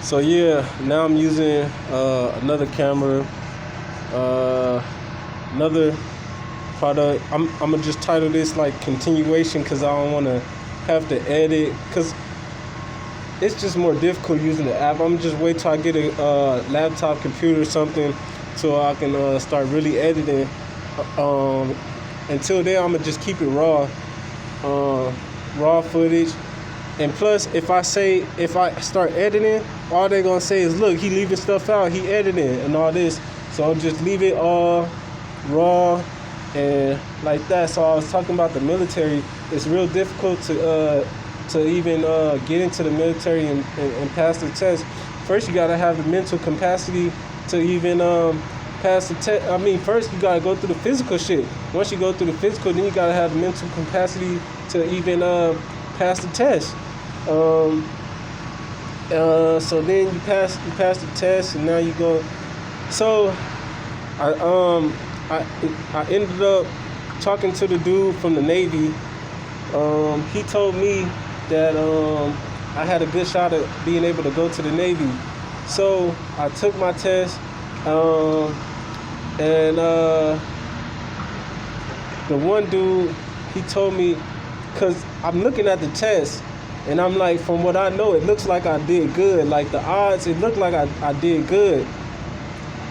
So yeah, now I'm using another camera, uh, another product. I'm gonna just title this like continuation because I don't want to have to edit because it's just more difficult using the app. I'm just wait till I get a laptop computer or something so I can start really editing. Um, Until then, I'm gonna just keep it raw footage. And plus, if I start editing, all they gonna say is, "Look, he leaving stuff out. He editing and all this." So I'll just leave it all raw and like that. So I was talking about the military. It's real difficult to even get into the military and pass the test. First, you gotta have the mental capacity to even pass the test. I mean, first you gotta go through the physical shit. Once you go through the physical, then you gotta have the mental capacity to even pass the test. So then you pass the test, and now you go. So I ended up talking to the dude from the Navy. He told me that I had a good shot at being able to go to the Navy. So I took my test, and the one dude, he told me, because I'm looking at the test, and I'm like, from what I know, it looks like I did good. Like the odds, it looked like I did good.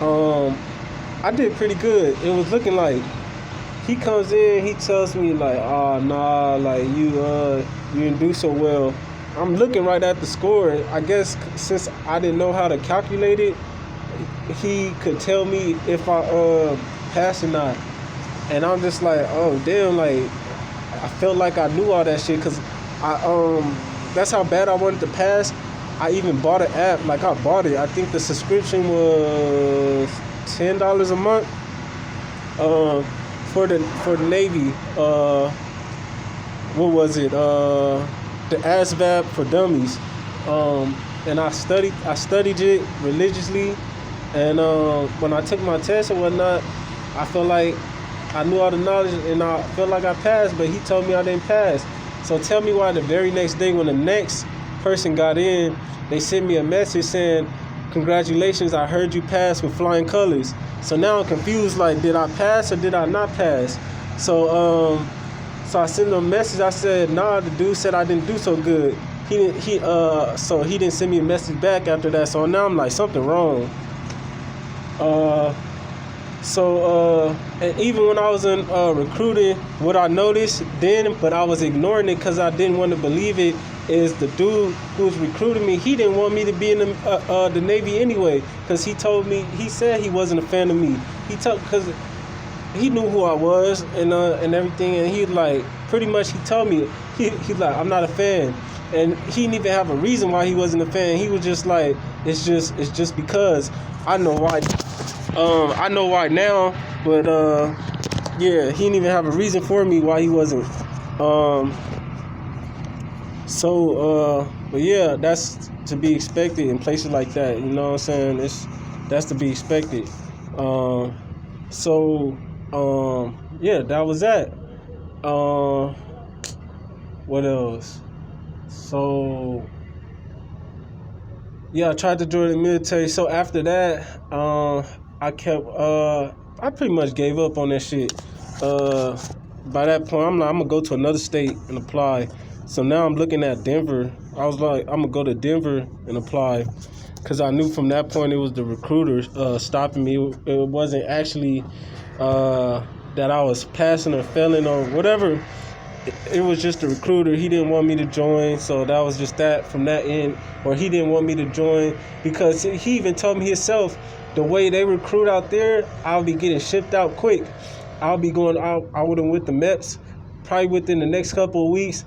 I did pretty good. It was looking like. He comes in, he tells me like, "Oh nah, like you didn't do so well." I'm looking right at the score. I guess since I didn't know how to calculate it, he could tell me if I passed or not. And I'm just like, oh damn, like I felt like I knew all that shit because that's how bad I wanted to pass. I even bought an app. Like I bought it. I think the subscription was $10 a month. For the Navy, what was it? The ASVAB for dummies. And I studied it religiously. And when I took my test and whatnot, I felt like I knew all the knowledge, and I felt like I passed. But he told me I didn't pass. So tell me why the very next day, when the next person got in, they sent me a message saying, "Congratulations, I heard you pass with flying colors." So now I'm confused, like, did I pass or did I not pass? So I sent him a message. I said, nah, the dude said I didn't do so good. So he didn't send me a message back after that. So now I'm like, something wrong. And even when I was in recruiting, what I noticed then, but I was ignoring it because I didn't want to believe it, is the dude who was recruiting me, he didn't want me to be in the Navy anyway, because he said he wasn't a fan of me. Because he knew who I was and everything, and he like pretty much he told me he like, I'm not a fan, and he didn't even have a reason why he wasn't a fan. He was just like, it's just because. I know why. I know why now, but yeah, he didn't even have a reason for me why he wasn't. But yeah, that's to be expected in places like that. You know what I'm saying? That's to be expected. Yeah, that was that. What else? So yeah, I tried to join the military. So after that, I pretty much gave up on that shit. By that point, I'm like, I'm gonna go to another state and apply. So now I'm looking at Denver. I was like, I'm gonna go to Denver and apply, because I knew from that point it was the recruiters stopping me. It wasn't actually that I was passing or failing or whatever. It was just the recruiter. He didn't want me to join, so that was just that from that end. Or he didn't want me to join because he even told me himself, the way they recruit out there, I'll be getting shipped out quick. I'll be going out. I would have with the MEPS probably within the next couple of weeks.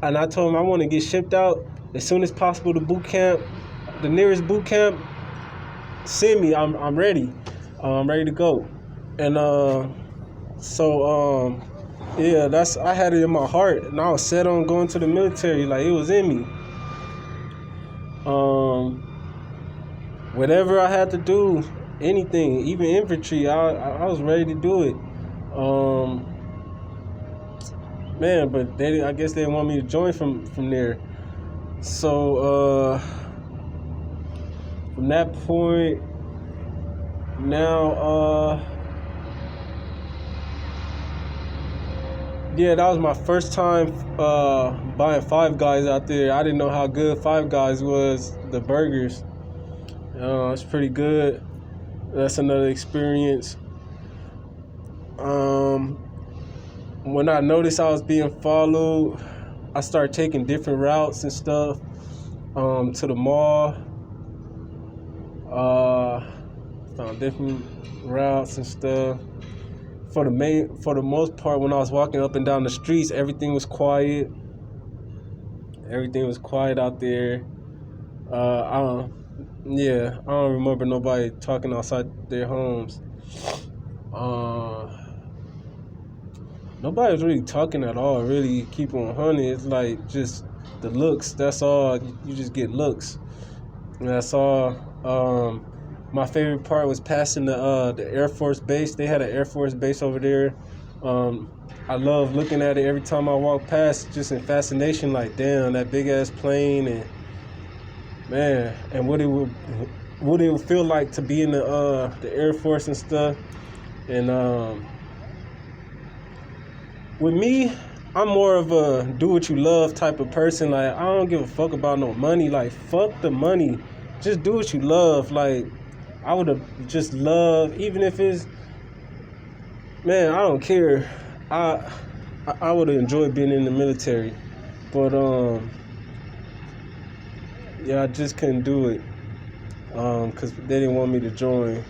And I told him I want to get shipped out as soon as possible to boot camp. The nearest boot camp, send me. I'm ready. I'm ready to go. And yeah, I had it in my heart, and I was set on going to the military. Like, it was in me. Whatever I had to do, anything, even infantry, I was ready to do it. Man, but I guess they didn't want me to join from there. So from that point, now, yeah, that was my first time buying Five Guys out there. I didn't know how good Five Guys was, the burgers. It's pretty good. That's another experience. When I noticed I was being followed, I started taking different routes and stuff to the mall. Found different routes and stuff. For the most part, when I was walking up and down the streets, everything was quiet. Everything was quiet out there. I don't remember nobody talking outside their homes. Nobody was really talking at all, really. Keep on hunting. It's like just the looks. That's all. You just get looks. And that's all. My favorite part was passing the Air Force Base. They had an Air Force Base over there. I love looking at it every time I walk past, just in fascination, like, damn, that big-ass plane, and, man, and what it would feel like to be in the Air Force and stuff. And with me, I'm more of a do-what-you-love type of person. Like, I don't give a fuck about no money. Like, fuck the money. Just do what you love. Like, I would have just loved, even if it's, man, I don't care. I would have enjoyed being in the military. But, yeah, I just couldn't do it. Because they didn't want me to join.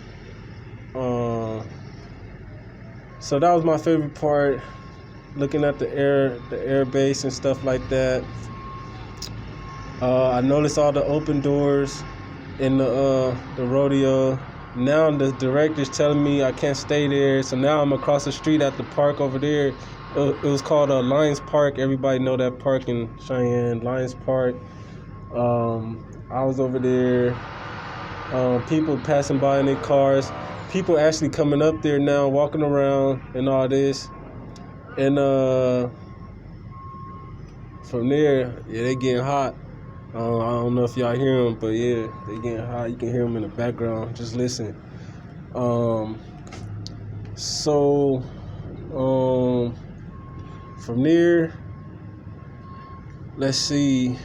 So that was my favorite part. Looking at the air base and stuff like that. I noticed all the open doors in the rodeo. Now the director's telling me I can't stay there, so now I'm across the street at the park over there. It was called Lions Park. Everybody know that park in Cheyenne, Lions Park. I was over there. People passing by in their cars. People actually coming up there now, walking around and all this. And from there, yeah, they getting hot. I don't know if y'all hear them, but yeah, they getting hot. You can hear them in the background. Just listen. So from there, let's see.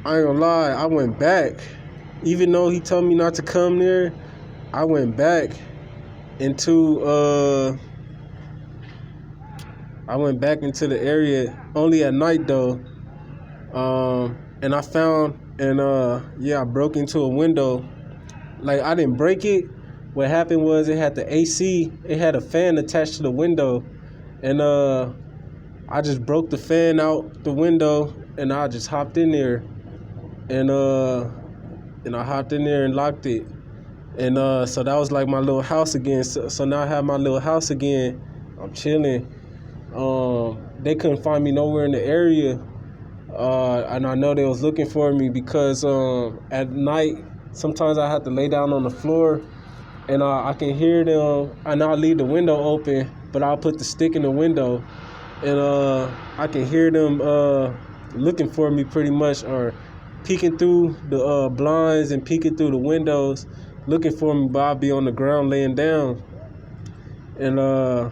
I ain't gonna lie, I went back. Even though he told me not to come there, I went back into the area only at night though. And I found I broke into a window. Like, I didn't break it. What happened was it had the AC, it had a fan attached to the window, and I just broke the fan out the window and I just hopped in there. And I hopped in there and locked it. And so that was like my little house again. So now I have my little house again. I'm chilling. They couldn't find me nowhere in the area. And I know they was looking for me because at night, sometimes I have to lay down on the floor and I can hear them. And I'll leave the window open, but I'll put the stick in the window. And I can hear them looking for me pretty much, or peeking through the blinds and peeking through the windows, looking for me, but I'll be on the ground laying down. And I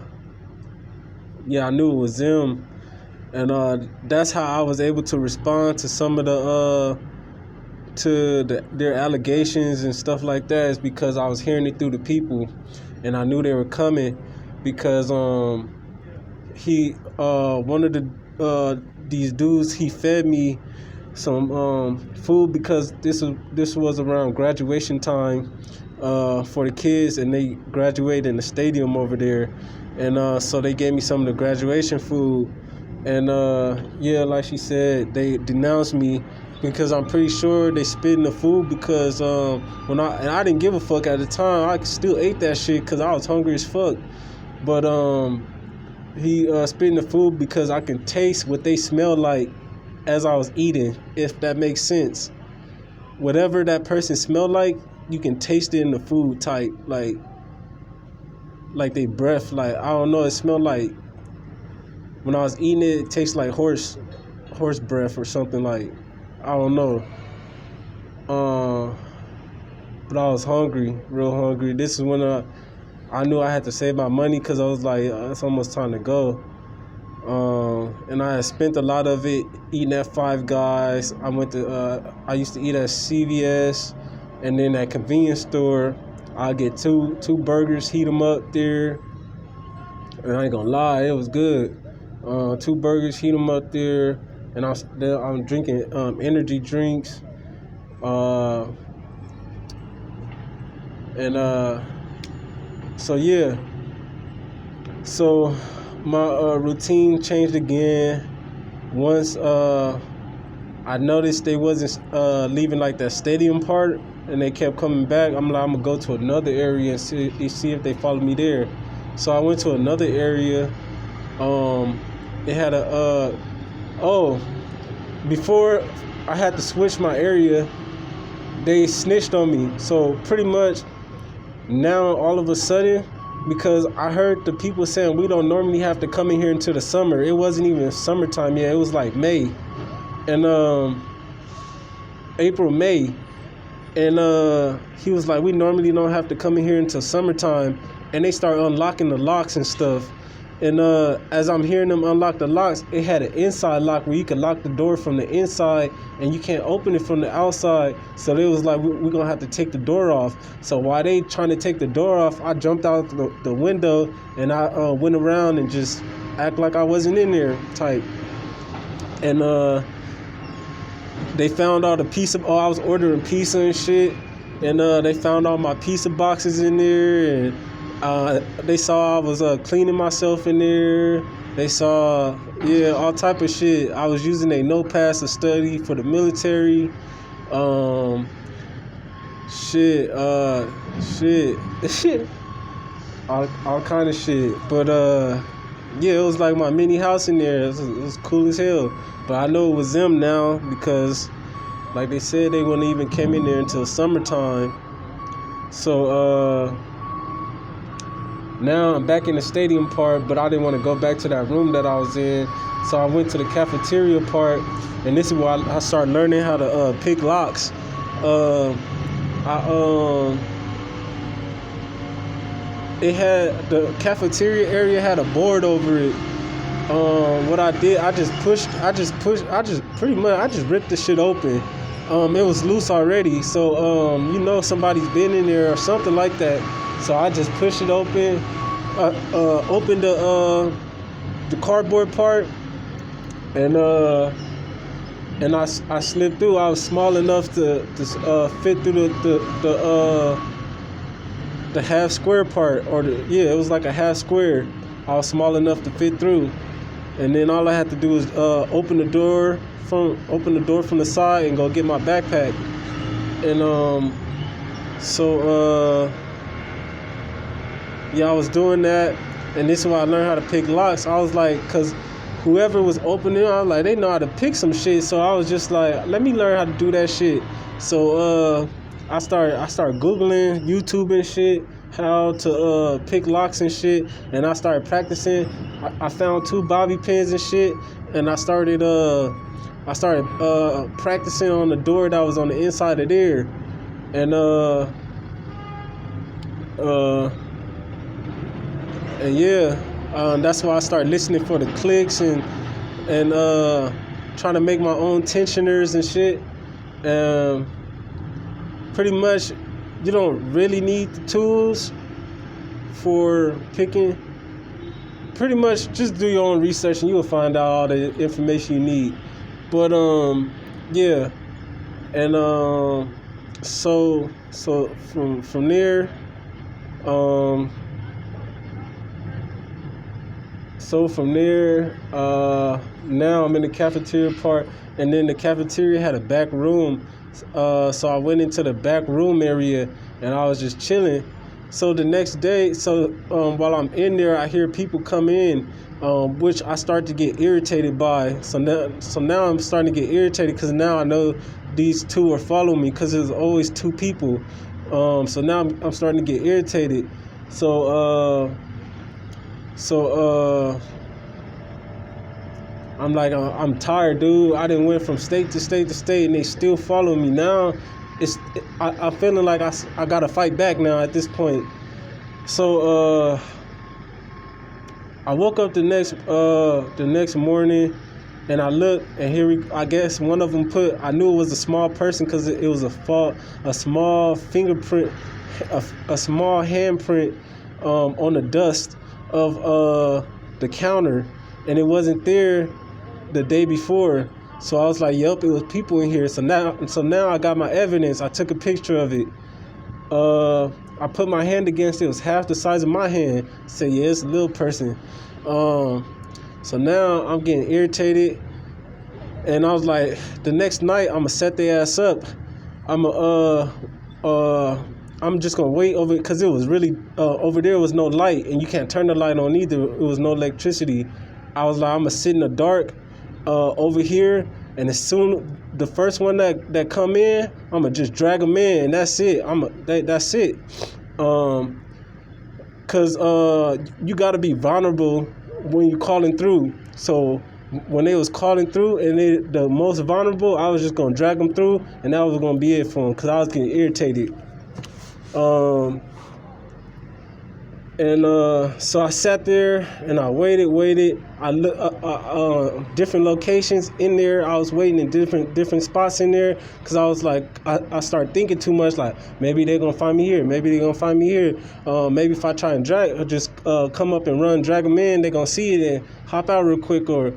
knew it was them. And that's how I was able to respond to some of their allegations and stuff like that, is because I was hearing it through the people, and I knew they were coming because one of these dudes, he fed me some food because this was around graduation time for the kids, and they graduated in the stadium over there, and so they gave me some of the graduation food. And like she said, they denounced me because I'm pretty sure they spit in the food because I didn't give a fuck at the time. I still ate that shit because I was hungry as fuck. But he spit in the food because I can taste what they smell like as I was eating, if that makes sense. Whatever that person smelled like, you can taste it in the food type. Like like they breath, like I don't know, it smelled like when I was eating it, it tastes like horse breath or something, like I don't know. But I was hungry, real hungry. This is when I knew I had to save my money because I was like, it's almost time to go. And I had spent a lot of it eating at Five Guys. I used to eat at CVS, and then at convenience store, I'll get two burgers, heat them up there. And I ain't gonna lie, it was good. 2 burgers, heat them up there, and I'm drinking energy drinks. So yeah. So my routine changed again once I noticed they wasn't leaving like that stadium part, and they kept coming back. I'm like, I'm gonna go to another area and see if they follow me there. So I went to another area. They had before I had to switch my area, they snitched on me. So pretty much now all of a sudden, because I heard the people saying we don't normally have to come in here until the summer. It wasn't even summertime yet. It was like May. And April, May. And he was like, we normally don't have to come in here until summertime. And they start unlocking the locks and stuff. And as I'm hearing them unlock the locks, it had an inside lock where you could lock the door from the inside and you can't open it from the outside. So they was like, we're going to have to take the door off. So while they trying to take the door off, I jumped out the window and I went around and just act like I wasn't in there type. And they found all the pizza. I was ordering pizza and shit. And they found all my pizza boxes in there, and they saw I was cleaning myself in there. They saw, all type of shit. I was using a notepads to study for the military. Shit. all kind of shit. But it was like my mini house in there. It was cool as hell. But I know it was them now because, like they said, they wouldn't even came in there until summertime. So now I'm back in the stadium part, but I didn't want to go back to that room that I was in. So I went to the cafeteria part, and this is where I started learning how to pick locks. It had, the cafeteria area had a board over it. What I did, I just ripped the shit open. It was loose already, so somebody's been in there or something like that. So I just pushed it open, opened the cardboard part, and I slipped through. I was small enough to fit through the half square part, it was like a half square. I was small enough to fit through, and then all I had to do was open the door from the side and go get my backpack. And I was doing that, and this is why I learned how to pick locks. I was like, cause whoever was opening, I was like, they know how to pick some shit. So I was just like, let me learn how to do that shit. So I started Googling, YouTube and shit, how to pick locks and shit, and I started practicing. I found 2 bobby pins and shit, and I started practicing on the door that was on the inside of there, and that's why I started listening for the clicks and trying to make my own tensioners and shit. Pretty much, you don't really need the tools for picking. Pretty much, just do your own research and you will find out all the information you need. But so from there, now I'm in the cafeteria part, and then the cafeteria had a back room. So I went into the back room area and I was just chilling. So the next day, while I'm in there, I hear people come in, which I start to get irritated by. So now I'm starting to get irritated because now I know these 2 are following me because there's always 2 people. So now I'm starting to get irritated. So So I'm like, I'm tired, dude. I done went from state to state to state, and they still follow me. Now, I'm feeling like I gotta fight back now at this point. So I woke up the next morning, and I looked, and I guess one of them I knew it was a small person because it was a small fingerprint, a small handprint on the dust of the counter, and it wasn't there the day before. So I was like, "Yup, it was people in here." So now I got my evidence. I took a picture of it. I put my hand against it. It was half the size of my hand. I said, "Yeah, it's a little person." So now I'm getting irritated, and I was like, the next night I'm gonna set their ass up. I'm just gonna wait over it because it was really over there was no light, and you can't turn the light on either. It was no electricity. I was like, I'm gonna sit in the dark over here, and as soon the first one that come in, I'm gonna just drag them in, and that's it. That's it. Cause you gotta be vulnerable when you calling through. So when they was calling through and the most vulnerable, I was just gonna drag them through, and that was gonna be it for them, cause I was getting irritated. So I sat there and I waited. I looked different locations in there. I was waiting in different spots in there because I was like, I started thinking too much. Like, maybe they're gonna find me here. Maybe they're gonna find me here. Maybe if I try and come up and drag them in, they're gonna see it and hop out real quick. Or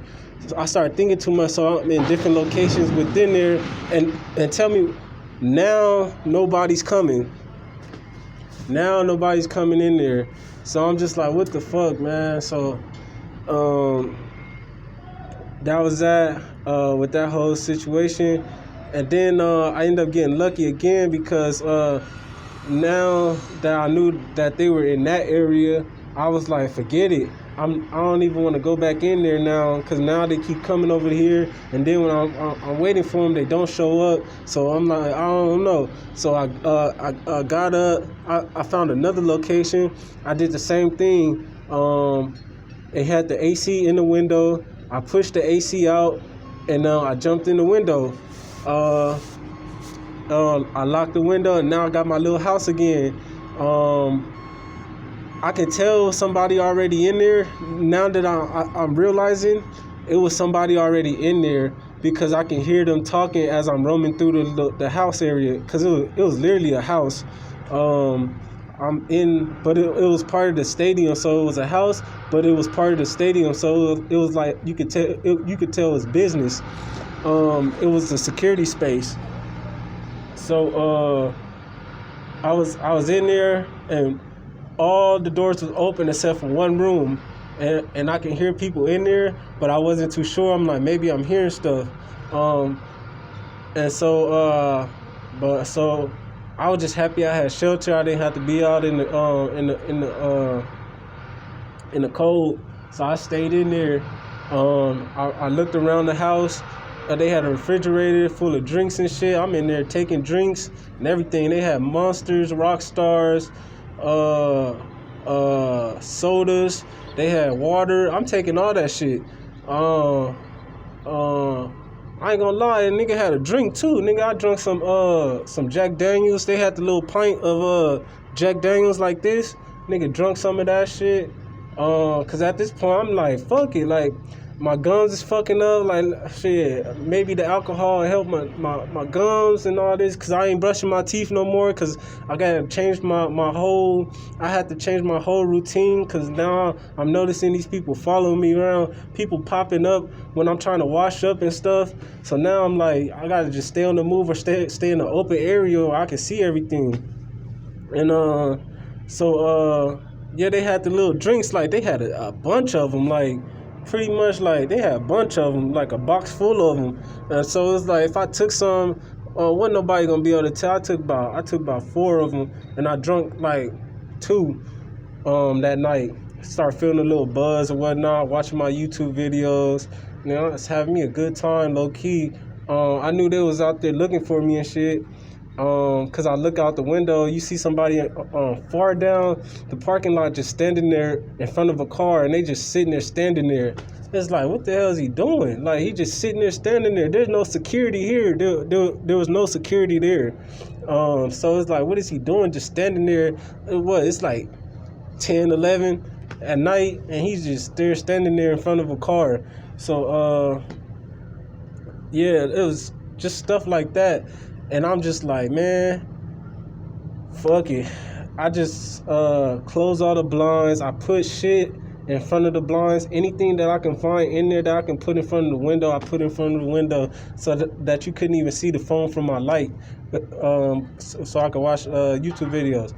I started thinking too much, so I'm in different locations within there. And tell me, now nobody's coming. Now nobody's coming in there. So I'm just like, what the fuck, man? So that was that with that whole situation. And then I ended up getting lucky again because now that I knew that they were in that area, I was like, forget it. I don't even want to go back in there now because now they keep coming over here, and then when I'm waiting for them, they don't show up. So I'm like, I don't know. So I got up. I found another location. I did the same thing. It had the AC in the window. I pushed the AC out, and I jumped in the window. I locked the window, and now I got my little house again. I can tell somebody already in there. Now that I'm realizing it was somebody already in there because I can hear them talking as I'm roaming through the house area because it was literally a house. I'm in, but it was part of the stadium, so it was a house, but it was part of the stadium, so it was like you could tell it was business. It was a security space. So I was in there, and all the doors was open except for one room, and I can hear people in there, but I wasn't too sure. I'm like, maybe I'm hearing stuff, and so I was just happy I had shelter. I didn't have to be out in the cold, so I stayed in there. I looked around the house. They had a refrigerator full of drinks and shit. I'm in there taking drinks and everything. They had Monsters, Rock Stars, sodas. They had water. I'm taking all that shit. I ain't gonna lie, a nigga had a drink too. Nigga, I drunk some Jack Daniels. They had the little pint of Jack Daniels like this. Nigga drunk some of that shit. Cause at this point I'm like, fuck it. Like, my gums is fucking up. Like, shit, maybe the alcohol helped my gums and all this. Cause I ain't brushing my teeth no more. Cause I gotta change I had to change my whole routine. Cause now I'm noticing these people following me around. People popping up when I'm trying to wash up and stuff. So now I'm like, I gotta just stay on the move or stay in an open area where I can see everything. And yeah, they had the little drinks. Like, they had a bunch of them. Like, pretty much, like, they had a bunch of them, like a box full of them. And so it's like, if I took some, wasn't nobody gonna be able to tell. I took about 4 of them, and I drunk like 2 that night. Start feeling a little buzz or whatnot, watching my YouTube videos. You know, it's having me a good time, low key. I knew they was out there looking for me and shit. Cause I look out the window, you see somebody far down the parking lot just standing there in front of a car, and they just sitting there standing there. It's like, what the hell is he doing? Like, he just sitting there standing there. There's no security here. There was no security there. So it's like, what is he doing? Just standing there. It's like 10, 11 at night, and he's just there standing there in front of a car. So yeah, it was just stuff like that. And I'm just like, man, fuck it. I just close all the blinds. I put shit in front of the blinds. Anything that I can find in there that I can put in front of the window, I put in front of the window, so that you couldn't even see the phone from my light, so I could watch YouTube videos.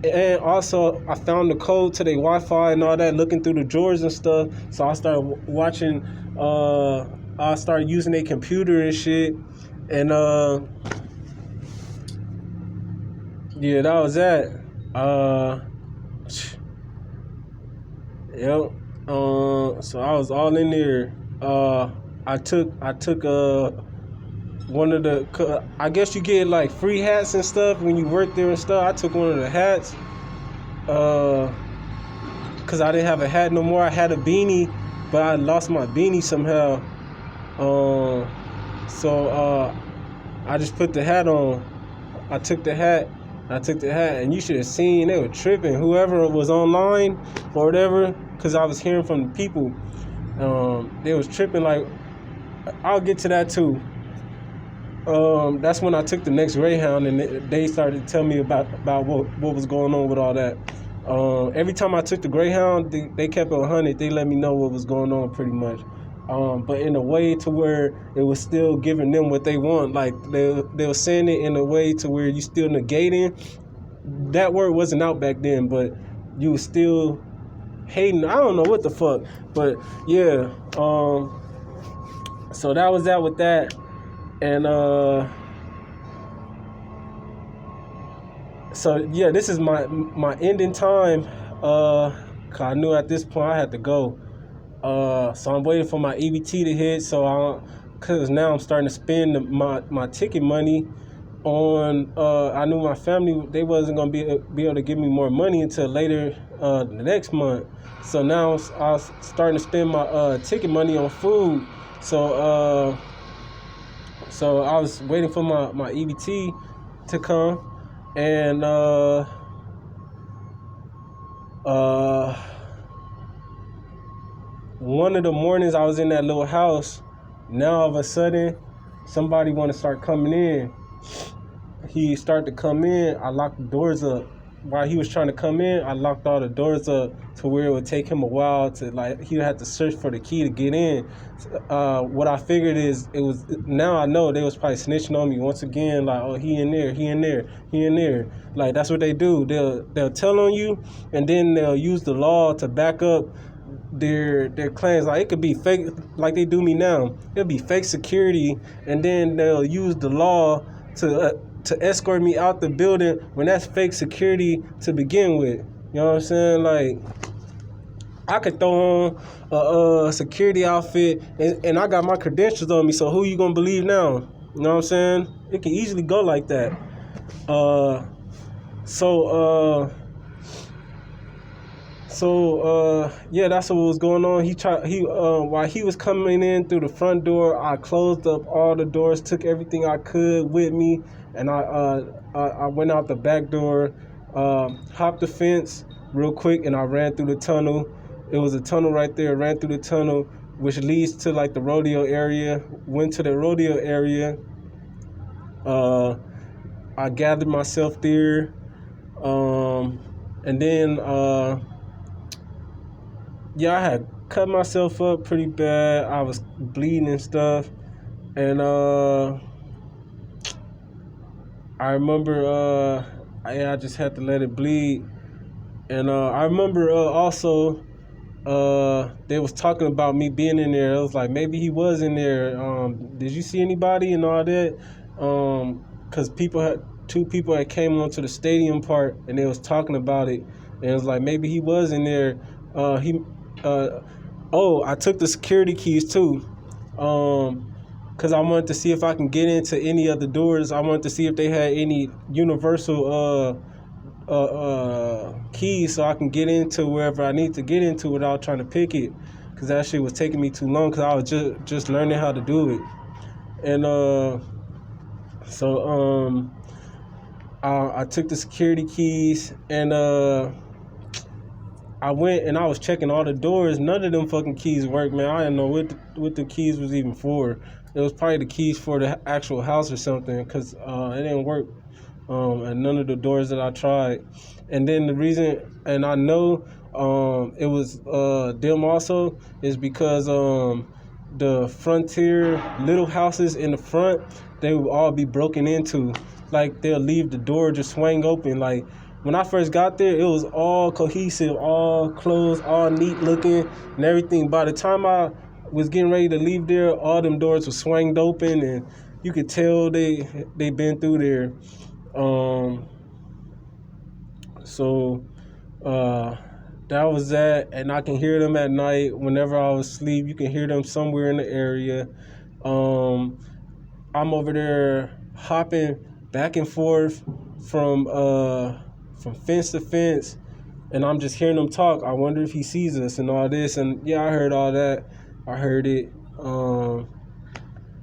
And also, I found the code to their Wi-Fi and all that, looking through the drawers and stuff. So I started watching, I started using their computer and shit. And yeah, that was that. Yep. So I was all in there. I took one of the, I guess you get like free hats and stuff when you work there and stuff. I took one of the hats, cause I didn't have a hat no more. I had a beanie, but I lost my beanie somehow. So I just put the hat on. I took the hat, and you should have seen, they were tripping. Whoever was online or whatever, cause I was hearing from the people, they was tripping. Like, I'll get to that too. That's when I took the next Greyhound, and they started to tell me about what was going on with all that. Every time I took the Greyhound, they kept it 100. They let me know what was going on pretty much. But in a way to where it was still giving them what they want. Like, they were saying it in a way to where you still negating. That word wasn't out back then, but you was still hating. I don't know what the fuck. But yeah. So that was that with that. And so yeah, this is my ending time. 'Cause I knew at this point I had to go. So I'm waiting for my EBT to hit. Cause now I'm starting to spend my ticket money on. I knew my family, they wasn't gonna be able to give me more money until later the next month. So now I was starting to spend my ticket money on food. So I was waiting for my EBT to come, and one of the mornings I was in that little house. Now all of a sudden, somebody want to start coming in. He started to come in. I locked the doors up. While he was trying to come in, I locked all the doors up to where it would take him a while to, like, he would have to search for the key to get in. What I figured is, now I know they was probably snitching on me once again, like, oh, he in there. Like, that's what they do. They'll tell on you, and then they'll use the law to back up their claims. Like, it could be fake, like they do me now. It'll be fake security, and then they'll use the law to escort me out the building when that's fake security to begin with. You know what I'm saying? Like, I could throw on a security outfit, and I got my credentials on me, so who you gonna believe now? You know what I'm saying? It can easily go like that. Yeah, that's what was going on. While he was coming in through the front door, I closed up all the doors, took everything I could with me, and I went out the back door, hopped the fence real quick, and I ran through the tunnel. It was a tunnel right there. Ran through the tunnel, which leads to like the rodeo area. Went to the rodeo area. I gathered myself there, and then yeah, I had cut myself up pretty bad. I was bleeding and stuff, and I remember I just had to let it bleed. And I remember also they was talking about me being in there. It was like, maybe he was in there. Did you see anybody and all that? Because two people that came onto the stadium part, and they was talking about it. And it was like, maybe he was in there. I took the security keys too. because I wanted to see if I can get into any other doors. I wanted to see if they had any universal keys so I can get into wherever I need to get into without trying to pick it, because that shit was taking me too long because I was just learning how to do it. And so I took the security keys and I went and I was checking all the doors. None of them fucking keys worked, man. I didn't know what the keys was even for. It was probably the keys for the actual house or something, because it didn't work at none of the doors that I tried. And then the reason, and I know it was them also, is because the frontier little houses in the front, they would all be broken into. Like, they'll leave the door just swing open. Like, when I first got there, it was all cohesive, all closed, all neat looking and everything. By the time I was getting ready to leave there, all them doors were swinged open, and you could tell they been through there. So that was that, and I can hear them at night whenever I was asleep. You can hear them somewhere in the area. I'm over there hopping back and forth from fence to fence, and I'm just hearing them talk. I wonder if he sees us and all this. And yeah, I heard all that. I heard it.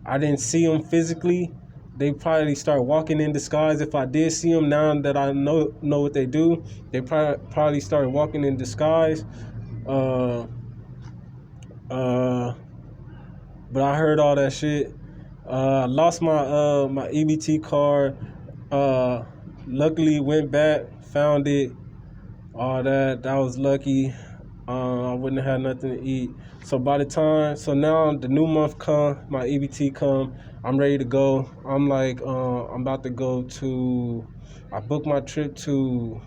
I didn't see them physically. They probably start walking in disguise. If I did see them, now that I know what they do, they probably start walking in disguise. But I heard all that shit. Lost my my EBT card. Luckily went back, found it. All that was lucky. I wouldn't have had nothing to eat. So now the new month come, my EBT come, I'm ready to go. I'm like, I'm about to go to, I booked my trip to,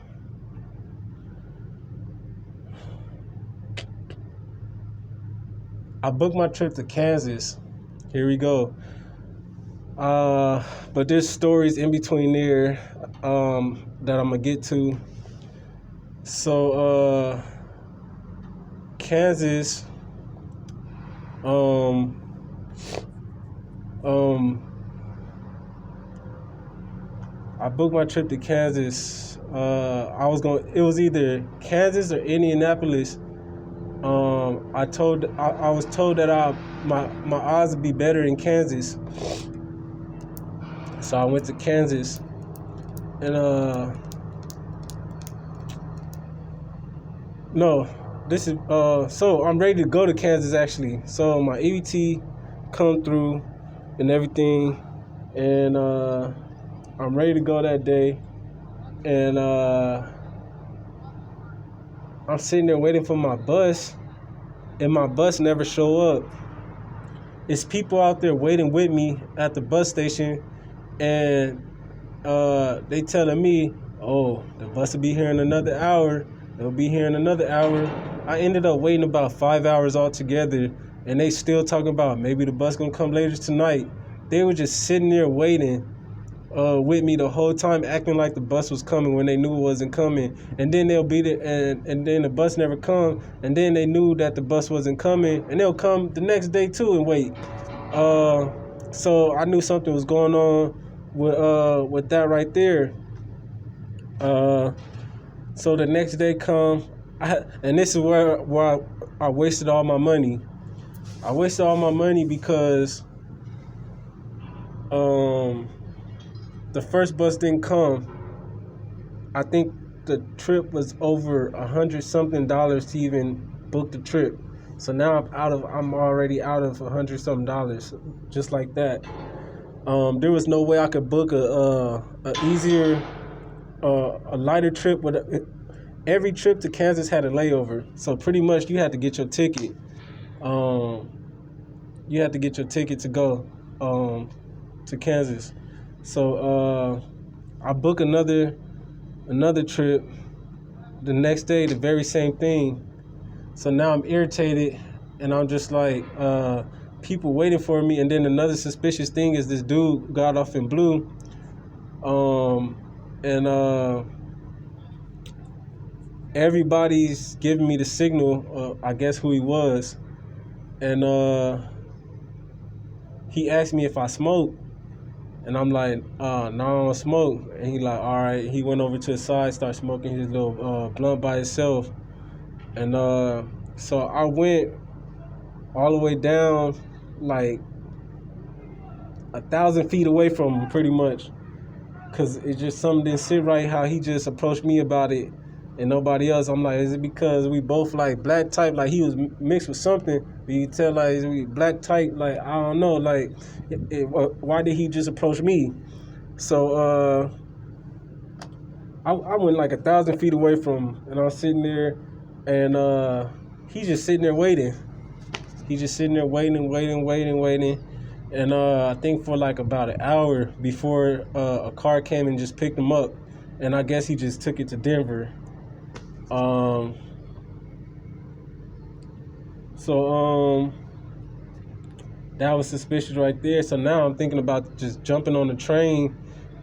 Kansas. Here we go. But there's stories in between there that I'm gonna get to. So Kansas, I booked my trip to Kansas. It was either Kansas or Indianapolis. I was told that my odds would be better in Kansas. So I went to Kansas, and no, this is so I'm ready to go to Kansas actually. So my EBT come through and everything, and I'm ready to go that day, and I'm sitting there waiting for my bus, and my bus never show up. It's people out there waiting with me at the bus station, and they telling me, oh, the bus will be here in another hour. It'll be here in another hour. I ended up waiting about 5 hours altogether, and they still talking about maybe the bus gonna come later tonight. They were just sitting there waiting with me the whole time, acting like the bus was coming when they knew it wasn't coming. And then they'll be there, and then the bus never come, and then they knew that the bus wasn't coming, and they'll come the next day too and wait. So I knew something was going on with that right there. So the next day come, and this is where I wasted all my money. I wasted all my money because the first bus didn't come. I think the trip was over $100-something to even book the trip. So now I'm already out of $100-something, just like that. There was no way I could book a easier, a lighter trip. Every trip to Kansas had a layover, so pretty much you had to get your ticket. You had to get your ticket to go to Kansas. So I booked another trip the next day, the very same thing. So now I'm irritated, and I'm just like, people waiting for me. And then another suspicious thing is this dude got off in blue, and everybody's giving me the signal, I guess who he was, and he asked me if I smoke, and I'm like, no, I don't smoke. And he like, all right. He went over to the side, started smoking his little blunt by himself. And so I went all the way down, like 1,000 feet away from him, pretty much. Because it just something didn't sit right how he just approached me about it and nobody else. I'm like, is it because we both like black type? Like he was mixed with something. But you tell like, is we black type? Like, I don't know. Like, why did he just approach me? So I went like 1,000 feet away from him, and I was sitting there, and he's just sitting there waiting. He's just sitting there waiting. And I think for like about an hour before a car came and just picked him up. And I guess he just took it to Denver. So that was suspicious right there. So now I'm thinking about just jumping on the train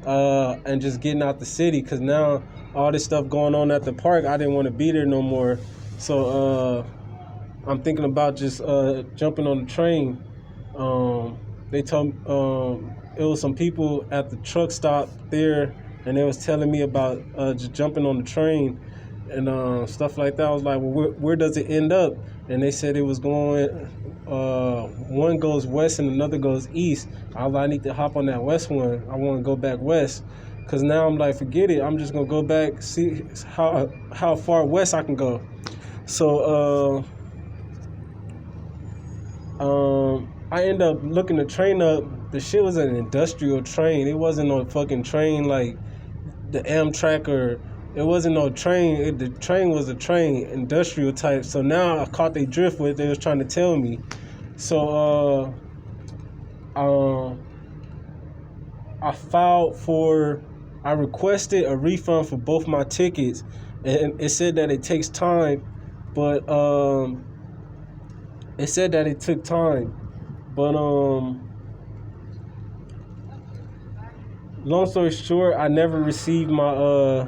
and just getting out the city. Because now all this stuff going on at the park, I didn't want to be there no more. So I'm thinking about just jumping on the train. They told it was some people at the truck stop there, and they was telling me about just jumping on the train and stuff like that. I was like, well, where does it end up? And they said it was going, one goes west and another goes east. I was like, I need to hop on that west one. I want to go back west. Because now I'm like, forget it. I'm just going to go back, see how far west I can go. So I ended up looking the train up. The shit was an industrial train. It wasn't no fucking train like the Amtrak, or it wasn't no train. The train was a train, industrial type. So now I caught they drift with. They was trying to tell me. So I requested a refund for both my tickets, and it said that it takes time, but it said that it took time. But long story short, I never received my